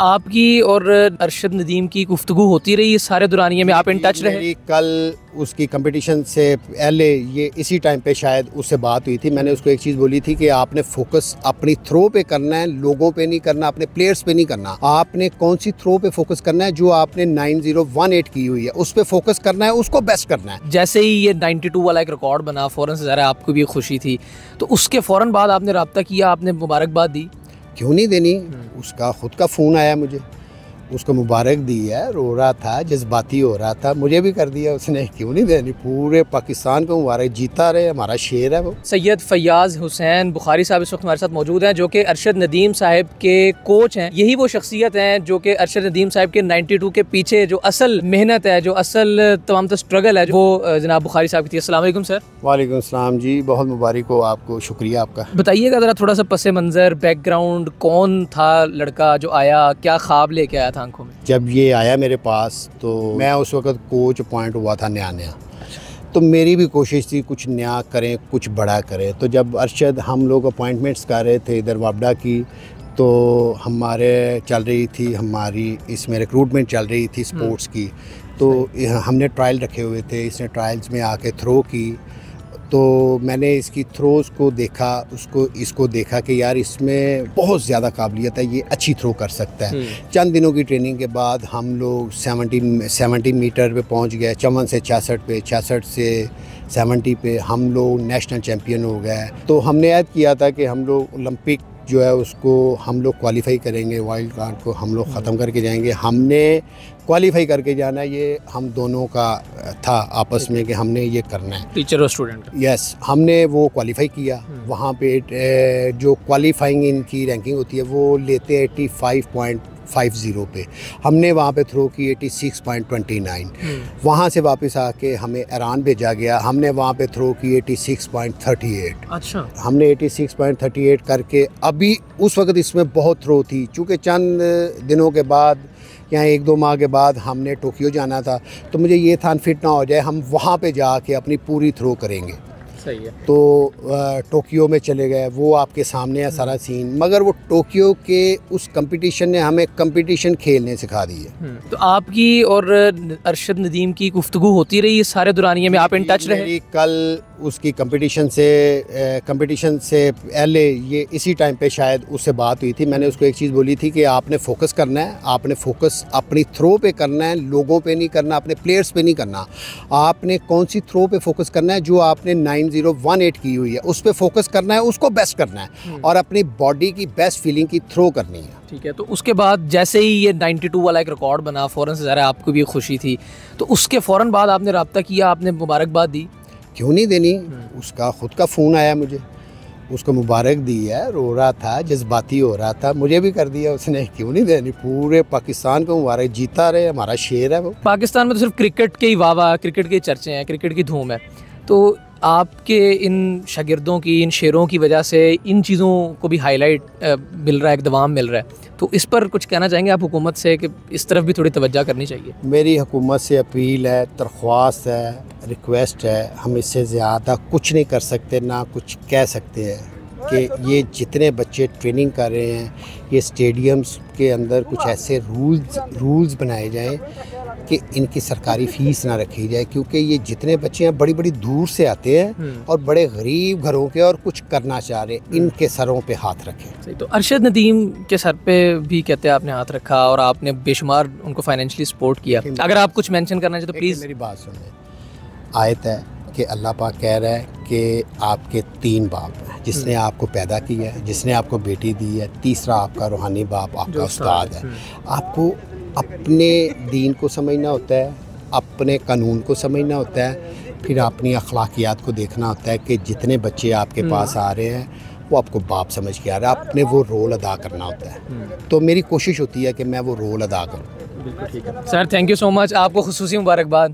आपकी और अरशद नदीम की गुफ्तगू होती रही इस सारे दुरानिये में, आप इन टच रहे? कल उसकी कंपटीशन से पहले ये इसी टाइम पे शायद उससे बात हुई थी। मैंने उसको एक चीज़ बोली थी कि आपने फोकस अपनी थ्रो पे करना है, लोगों पे नहीं करना, अपने प्लेयर्स पे नहीं करना। आपने कौन सी थ्रो पे फोकस करना है, जो आपने 9018 की हुई है उस पे फोकस करना है, उसको बेस्ट करना है। जैसे ही ये 92 वाला एक रिकॉर्ड बना, फ़ौरन से ज़रा आपको भी खुशी थी, तो उसके फ़ौरन बाद आपने रब्ता किया, आपने मुबारकबाद दी? क्यों नहीं देनी, उसका खुद का फ़ोन आया मुझे, उसको मुबारक दी है, रो रहा था, जज्बाती हो रहा था, मुझे भी कर दिया उसने, क्यों नहीं देनी। पूरे पाकिस्तान को मुबारक, जीता रहे, हमारा शेर है वो। सैयद फैयाज़ हुसैन बुखारी साहब इस वक्त हमारे साथ मौजूद हैं, जो कि अरशद नदीम साहब के कोच हैं। यही वो शख्सियत हैं जो कि अरशद नदीम साहब के 92 के पीछे जो असल मेहनत है, जो असल तमाम स्ट्रगल है, वो जनाब बुखारी साहब की थी। अस्सलाम वालेकुम सर। वालेकुम अस्सलाम जी, बहुत मुबारक हो आपको, शुक्रिया आपका। बताइएगा ज़रा थोड़ा सा पस मंज़र, बैकग्राउंड, कौन था लड़का जो आया, क्या ख्वाब लेके आया था आंखों में? जब ये आया मेरे पास तो मैं उस वक़्त कोच अपॉइंट हुआ था नया, तो मेरी भी कोशिश थी कुछ नया करें, कुछ बड़ा करें। तो जब अरशद हम लोग अपॉइंटमेंट्स कर रहे थे इधर वापडा की, तो हमारे चल रही थी, हमारी इसमें रिक्रूटमेंट चल रही थी स्पोर्ट्स की, तो हमने ट्रायल रखे हुए थे। इसने ट्रायल्स में आके थ्रो की, तो मैंने इसकी थ्रोज़ को देखा, इसको देखा कि यार इसमें बहुत ज़्यादा काबिलियत है, ये अच्छी थ्रो कर सकता है। चंद दिनों की ट्रेनिंग के बाद हम लोग 70 मीटर पे पहुंच गए, 54 से 66 पे, 66 से 70 पे हम लोग नेशनल चैम्पियन हो गए। तो हमने याद किया था कि हम लोग ओलंपिक जो है उसको हम लोग क्वालिफाई करेंगे, वाइल्ड कार्ड को हम लोग ख़त्म करके जाएंगे। हमने क्वालिफाई करके जाना, ये हम दोनों का था आपस में कि हमने ये करना है, टीचर और स्टूडेंट। यस, हमने वो क्वालिफाई किया। वहाँ पे जो क्वालिफाइंग इनकी रैंकिंग होती है वो लेते हैं 85.50 पे, हमने वहाँ पे थ्रो की 86.29। वहाँ से वापस आके हमें ईरान भेजा गया, हमने वहाँ पे थ्रो की 86.38। अच्छा, हमने 86.38 करके, अभी उस वक्त इसमें बहुत थ्रो थी, चूँकि चंद दिनों के बाद या 1-2 माह के बाद हमने टोक्यो जाना था, तो मुझे ये था अनफिट ना हो जाए, हम वहाँ पे जाके अपनी पूरी थ्रो करेंगे। सही है। तो टोक्यो में चले गए, वो आपके सामने है सारा सीन। मगर वो टोक्यो के उस कंपटीशन ने हमें कंपटीशन खेलने सिखा दी है। तो आपकी और अरशद नदीम की गुफ्तगू होती रही इस सारे दुरानिये में, आप इन टच रहे? कल उसकी कंपटीशन से पहले ये इसी टाइम पे शायद उससे बात हुई थी। मैंने उसको एक चीज़ बोली थी कि आपने फोकस करना है, आपने फोकस अपनी थ्रो पे करना है, लोगों पे नहीं करना, अपने प्लेयर्स पे नहीं करना। आपने कौन सी थ्रो पे फोकस करना है, जो आपने 9018 की हुई है उस पे फोकस करना है, उसको बेस्ट करना है, और अपनी बॉडी की बेस्ट फीलिंग की थ्रो करनी है। ठीक है, तो उसके बाद जैसे ही ये 92 वाला एक रिकॉर्ड बना, फ़ौरन से ज़रा आपको भी खुशी थी, तो उसके फ़ौरन बाद आपने रब्ता किया, आपने मुबारकबाद दी? क्यों नहीं देनी, उसका खुद का फ़ोन आया मुझे, उसको मुबारक दी है, रो रहा था, जज्बाती हो रहा था, मुझे भी कर दिया उसने, क्यों नहीं देनी। पूरे पाकिस्तान को मुबारक, जीता रहे, हमारा शेर है वो। पाकिस्तान में तो सिर्फ क्रिकेट के ही वाह, क्रिकेट के चर्चे हैं, क्रिकेट की धूम है, तो आपके इन शागिर्दों की, इन शेरों की वजह से इन चीज़ों को भी हाईलाइट मिल रहा है, इक़्तिदाम मिल रहा है, तो इस पर कुछ कहना चाहेंगे आप हुकूमत से कि इस तरफ भी थोड़ी तवज्जो करनी चाहिए? मेरी हुकूमत से अपील है, दरख्वास्त है, रिक्वेस्ट है, हम इससे ज़्यादा कुछ नहीं कर सकते, ना कुछ कह सकते हैं कि ये जितने बच्चे ट्रेनिंग कर रहे हैं, ये स्टेडियम्स के अंदर कुछ ऐसे रूल्स बनाए जाएं कि इनकी सरकारी फ़ीस ना रखी जाए, क्योंकि ये जितने बच्चे हैं बड़ी बड़ी दूर से आते हैं और बड़े गरीब घरों के, और कुछ करना चाह रहे, इनके सरों पे हाथ रखें। तो अरशद नदीम के सर पे भी कहते हैं आपने हाथ रखा, और आपने बेशुमार उनको फाइनेंशियली सपोर्ट किया। अगर आप कुछ मेंशन करना चाहें तो प्लीज़। मेरी बात सुनिए, आयत है कि अल्लाह पाक कह रहा है कि आपके 3 बाप हैं, जिसने आपको पैदा किया है, जिसने आपको बेटी दी है, तीसरा आपका रूहानी बाप, आपका उस्ताद है। आपको अपने दीन को समझना होता है, अपने कानून को समझना होता है, फिर अपनी अखलाकियात को देखना होता है कि जितने बच्चे आपके पास आ रहे हैं वो आपको बाप समझ के आ रहा है, अपने वो रोल अदा करना होता है। तो मेरी कोशिश होती है कि मैं वो रोल अदा करूँ। बिल्कुल ठीक है sir, thank you so much, आपको खुसूसी मुबारकबाद।